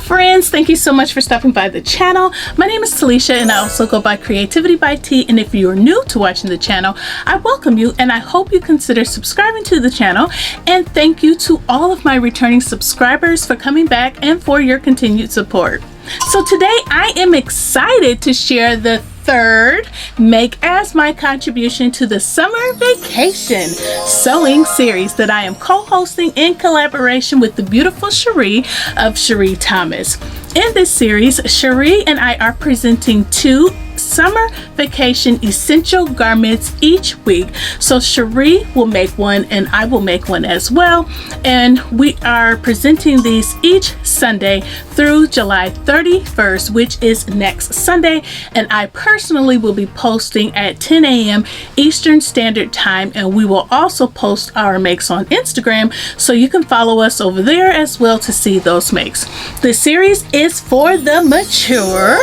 Friends, thank you so much for stopping by the channel. My name is Talisha and I also go by CreativiTeeByT, and if you are new to watching the channel, I welcome you and I hope you consider subscribing to the channel, and thank you to all of my returning subscribers for coming back and for your continued support. So today I am excited to share the third Make as my contribution to the summer vacation sewing series that I am co-hosting in collaboration with the beautiful Sheree of Sheree Thomas. In this series, Sheree and I are presenting 2 summer vacation essential garments each week. So Sheree will make one and I will make one as well, and we are presenting these each Sunday through July 31st, which is next Sunday, and I personally will be posting at 10 a.m. Eastern Standard Time, and we will also post our makes on Instagram, so you can follow us over there as well to see those makes. The series is for the mature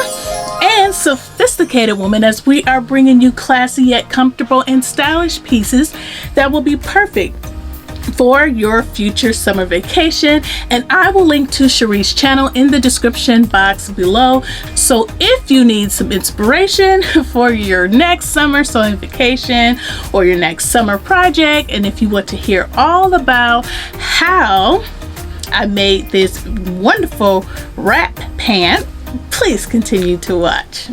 and sophisticated woman, as we are bringing you classy yet comfortable and stylish pieces that will be perfect for your future summer vacation. And I will link to Sheree's channel in the description box below, so if you need some inspiration for your next summer sewing vacation or your next summer project, and if you want to hear all about how I made this wonderful wrap pant, please continue to watch.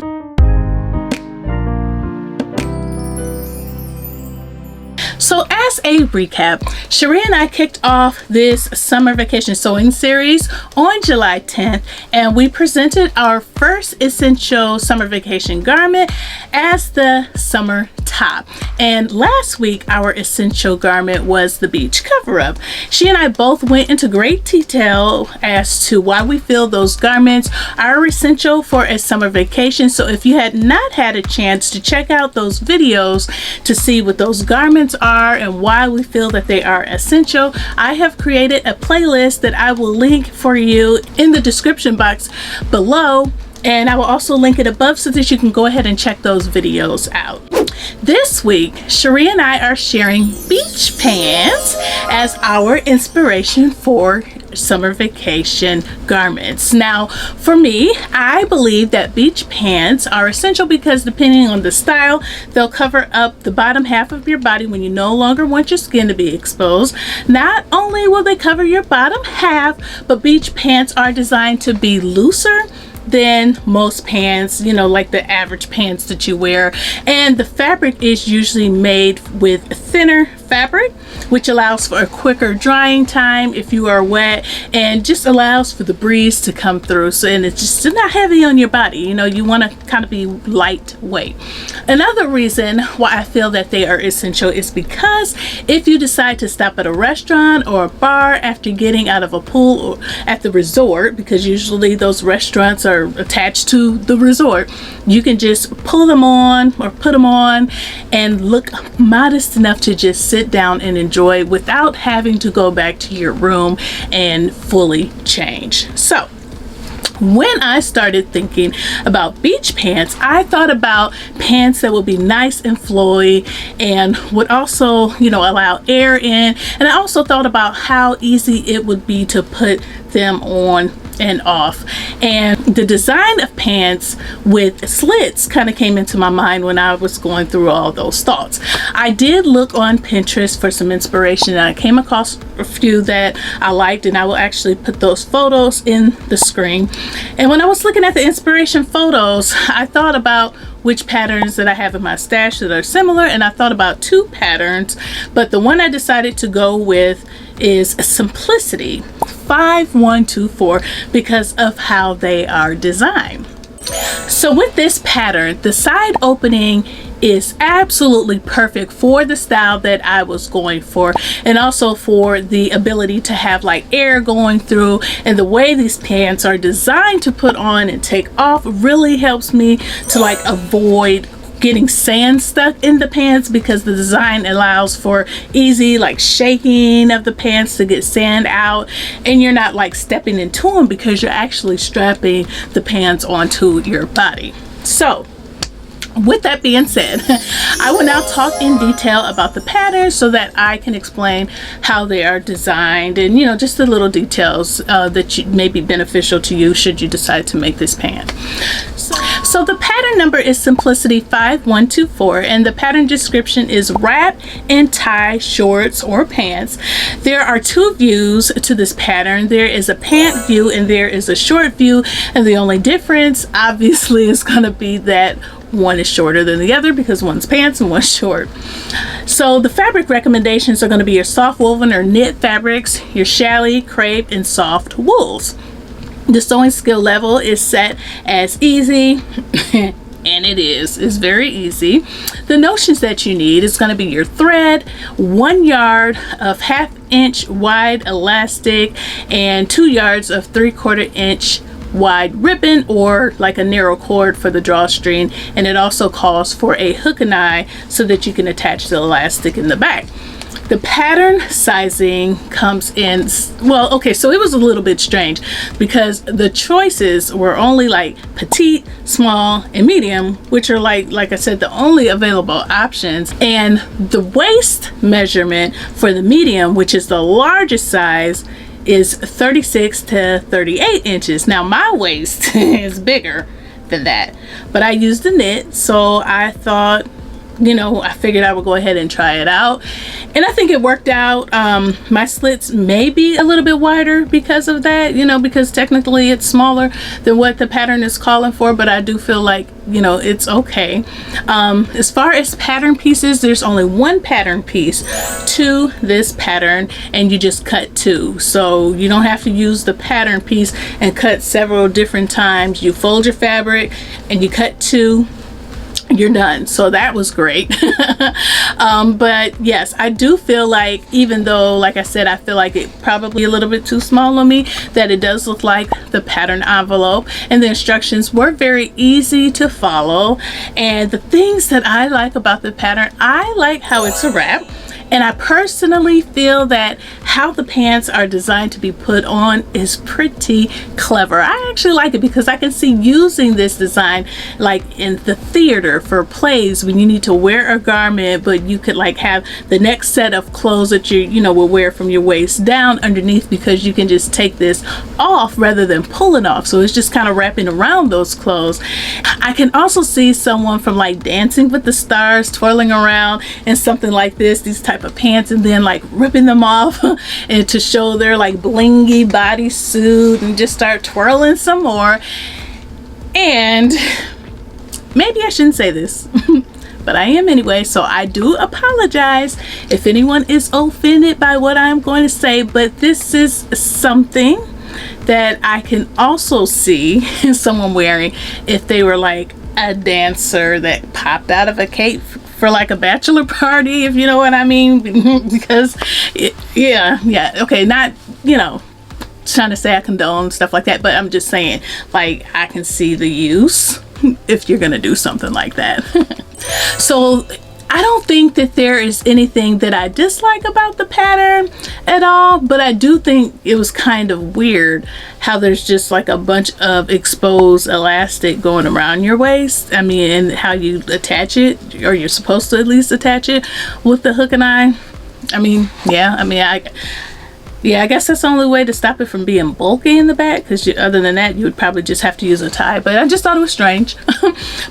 So as a recap, Sheree and I kicked off this summer vacation sewing series on July 10th, and we presented our first essential summer vacation garment as the summer top. And last week, our essential garment was the beach cover-up. She and I both went into great detail as to why we feel those garments are essential for a summer vacation. So if you had not had a chance to check out those videos to see what those garments are and why we feel that they are essential, I have created a playlist that I will link for you in the description box below, and I will also link it above so that you can go ahead and check those videos out. This week, Sheree and I are sharing beach pants as our inspiration for summer vacation garments. Now, for me, I believe that beach pants are essential because depending on the style, they'll cover up the bottom half of your body when you no longer want your skin to be exposed. Not only will they cover your bottom half, but beach pants are designed to be looser than most pants, you know, like the average pants that you wear, and the fabric is usually made with thinner fabric, which allows for a quicker drying time if you are wet, and just allows for the breeze to come through. So, and it's just not heavy on your body, you know, you want to kind of be lightweight. Another reason why I feel that they are essential is because if you decide to stop at a restaurant or a bar after getting out of a pool or at the resort, because usually those restaurants are attached to the resort, you can just pull them on or put them on and look modest enough to just sit down and enjoy without having to go back to your room and fully change. So when I started thinking about beach pants, I thought about pants that would be nice and flowy and would also, you know, allow air in. And I also thought about how easy it would be to put them on and off. And the design of pants with slits kind of came into my mind when I was going through all those thoughts. I did look on Pinterest for some inspiration, and I came across a few that I liked, and I will actually put those photos in the screen. And when I was looking at the inspiration photos, I thought about which patterns that I have in my stash that are similar, and I thought about 2 patterns, but the one I decided to go with is Simplicity 5124 because of how they are designed. So with this pattern, the side opening is absolutely perfect for the style that I was going for, and also for the ability to have like air going through. And the way these pants are designed to put on and take off really helps me to like avoid getting sand stuck in the pants, because the design allows for easy like shaking of the pants to get sand out, and you're not like stepping into them because you're actually strapping the pants onto your body. So with that being said, I will now talk in detail about the patterns so that I can explain how they are designed, and you know, just the little details that may be beneficial to you should you decide to make this pant. So the pattern number is Simplicity 5124, and the pattern description is wrap and tie shorts or pants. There are two views to this pattern. There is a pant view and there is a short view, and the only difference obviously is going to be that one is shorter than the other because one's pants and one's short. So the fabric recommendations are going to be your soft woven or knit fabrics, your challis, crepe, and soft wools. The sewing skill level is set as easy, and it's very easy. The notions that you need is going to be your thread, 1 yard of 1/2 inch wide elastic, and 2 yards of 3/4 inch wide ribbon, or like a narrow cord for the drawstring. And it also calls for a hook and eye so that you can attach the elastic in the back. The pattern sizing comes in, well, okay, so it was a little bit strange because the choices were only like petite, small, and medium, which are like I said, the only available options. And the waist measurement for the medium, which is the largest size, is 36 to 38 inches. Now my waist is bigger than that, but I used the knit, so I thought, you know, I figured I would go ahead and try it out, and I think it worked out. My slits may be a little bit wider because of that, you know, because technically it's smaller than what the pattern is calling for, but I do feel like, you know, it's okay. As far as pattern pieces, there's only one pattern piece to this pattern, and you just cut two, so you don't have to use the pattern piece and cut several different times. You fold your fabric and you cut two, you're done. So that was great. But yes, I do feel like, even though, like I said, I feel like it probably a little bit too small on me, that it does look like the pattern envelope, and the instructions were very easy to follow. And the things that I like about the pattern, I like how it's a wrap. And I personally feel that how the pants are designed to be put on is pretty clever. I actually like it because I can see using this design like in the theater for plays when you need to wear a garment, but you could like have the next set of clothes that you know will wear from your waist down underneath, because you can just take this off rather than pull it off. So it's just kind of wrapping around those clothes. I can also see someone from like Dancing with the Stars twirling around in something like this, these type of pants, and then like ripping them off and to show their like blingy bodysuit and just start twirling some more. And maybe I shouldn't say this but I am anyway, so I do apologize if anyone is offended by what I'm going to say, but this is something that I can also see someone wearing if they were like a dancer that popped out of a cape for like a bachelor party, if you know what I mean. Because yeah, okay, not, you know, trying to say I condone stuff like that, but I'm just saying, like, I can see the use if you're gonna do something like that. So I don't think that there is anything that I dislike about the pattern at all, but I do think it was kind of weird how there's just like a bunch of exposed elastic going around your waist. I mean, and how you attach it, or you're supposed to at least attach it with the hook and eye. I mean, I guess that's the only way to stop it from being bulky in the back, because other than that you would probably just have to use a tie. But I just thought it was strange.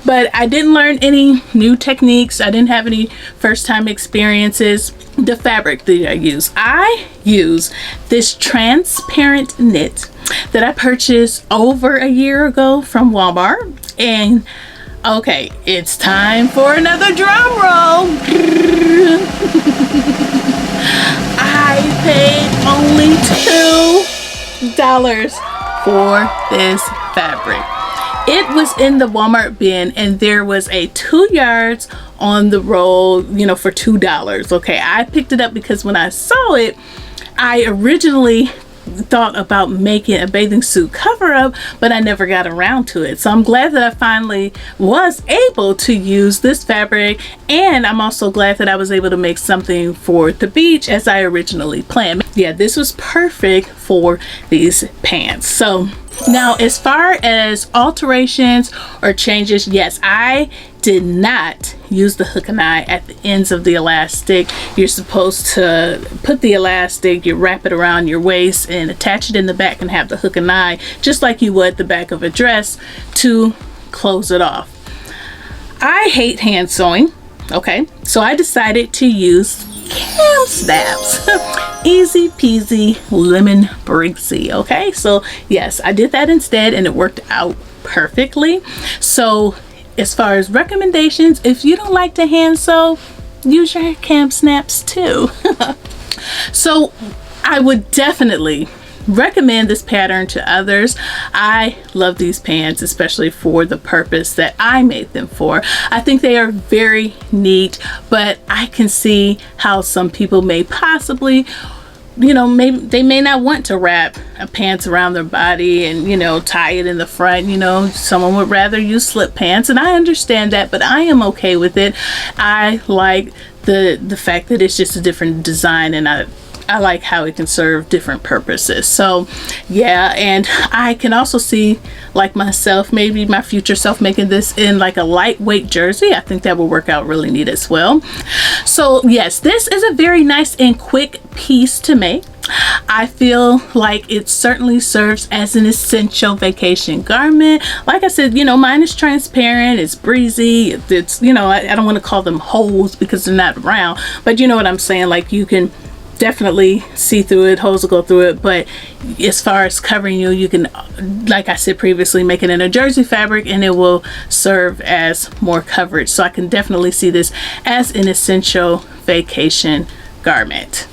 But I didn't learn any new techniques. I didn't have any first time experiences. The fabric that I use this transparent knit that I purchased over a year ago from Walmart. And okay, it's time for another drum roll. I paid only $2 for this fabric. It was in the Walmart bin, and there was a 2 yards on the roll, you know, for $2. Okay, I picked it up because when I saw it, I originally thought about making a bathing suit cover up, but I never got around to it. So I'm glad that I finally was able to use this fabric, and I'm also glad that I was able to make something for the beach as I originally planned. Yeah, this was perfect for these pants. So now, as far as alterations or changes, yes, I did not use the hook and eye at the ends of the elastic. You're supposed to put the elastic, you wrap it around your waist and attach it in the back and have the hook and eye just like you would the back of a dress to close it off. I hate hand sewing, okay, so I decided to use cam snaps. Easy peasy lemon breezy. Okay, so yes, I did that instead and it worked out perfectly. So as far as recommendations, if you don't like to hand sew, use your cam snaps too. So I would definitely recommend this pattern to others. I love these pants, especially for the purpose that I made them for. I think they are very neat, but I can see how some people may possibly, you know, maybe they may not want to wrap a pants around their body and, you know, tie it in the front. You know, someone would rather use slip pants, and I understand that, but I am okay with it. I like the fact that it's just a different design, and I like how it can serve different purposes. So yeah, and I can also see, like myself, maybe my future self, making this in like a lightweight jersey. I think that will work out really neat as well. So yes, this is a very nice and quick piece to make. I feel like it certainly serves as an essential vacation garment. Like I said, you know, mine is transparent, it's breezy, it's, you know, I don't want to call them holes because they're not round, but you know what I'm saying, like you can definitely see through it, holes will go through it, but as far as covering you, you can, like I said previously, make it in a jersey fabric and it will serve as more coverage. So I can definitely see this as an essential vacation garment.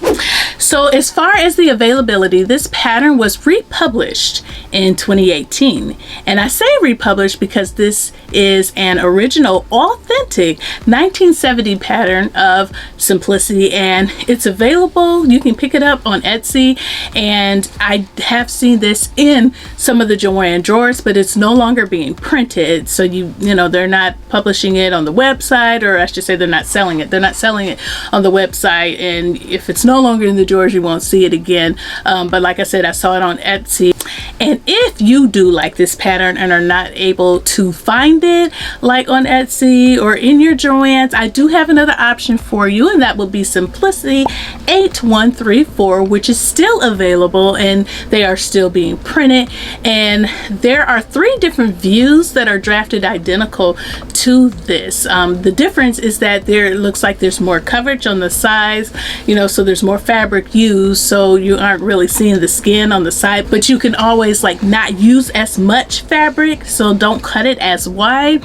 So as far as the availability, this pattern was republished in 2018. And I say republished because this is an original, authentic 1970 pattern of simplicity, and it's available. You can pick it up on Etsy, and I have seen this in some of the Joann drawers, but it's no longer being printed. So you know, they're not publishing it on the website, or I should say they're not selling it. They're not selling it on the website, and if it's no longer in the drawers, you won't see it again. But like I said, I saw it on Etsy. And if you do like this pattern and are not able to find it like on Etsy or in your Joann's, I do have another option for you, and that will be Simplicity 8134, which is still available and they are still being printed. And there are 3 different views that are drafted identical to this. The difference is that it looks like there's more coverage on the sides, you know, so there's more fabric used, so you aren't really seeing the skin on the side, but you can always like not use as much fabric, so don't cut it as wide,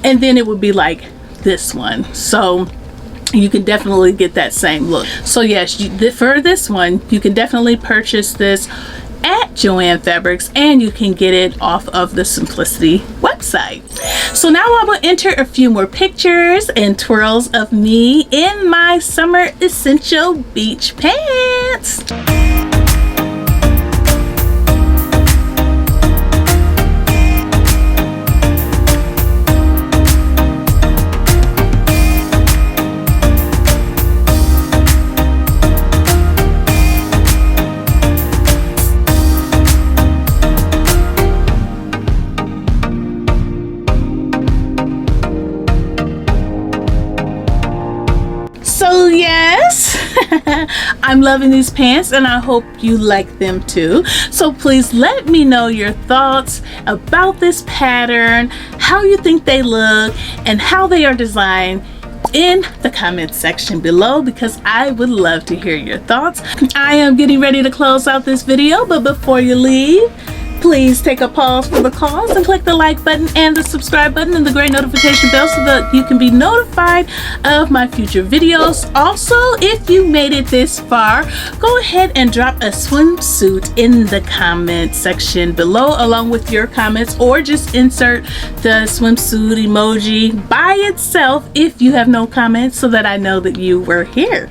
and then it would be like this one, so you can definitely get that same look. So yes, for this one you can definitely purchase this at Joann Fabrics, and you can get it off of the Simplicity website. So now I will enter a few more pictures and twirls of me in my summer essential beach pants. So yes, I'm loving these pants and I hope you like them too. So please let me know your thoughts about this pattern, how you think they look, and how they are designed in the comment section below, because I would love to hear your thoughts. I am getting ready to close out this video, but before you leave, Please take a pause for the cause and click the like button and the subscribe button and the gray notification bell so that you can be notified of my future videos. Also, if you made it this far, go ahead and drop a swimsuit in the comment section below along with your comments, or just insert the swimsuit emoji by itself if you have no comments so that I know that you were here.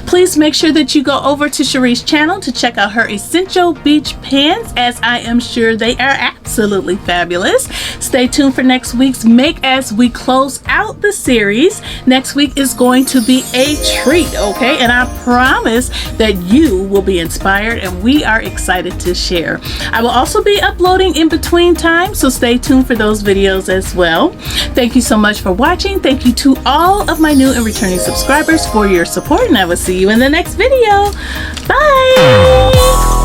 Please make sure that you go over to Sheree's channel to check out her essential beach pants, as I am sure they are absolutely fabulous. Stay tuned for next week's make as we close out the series. Next week is going to be a treat, okay? And I promise that you will be inspired, and we are excited to share. I will also be uploading in between time, so stay tuned for those videos as well. Thank you so much for watching. Thank you to all of my new and returning subscribers for your support, and I will see you in the next video. Bye!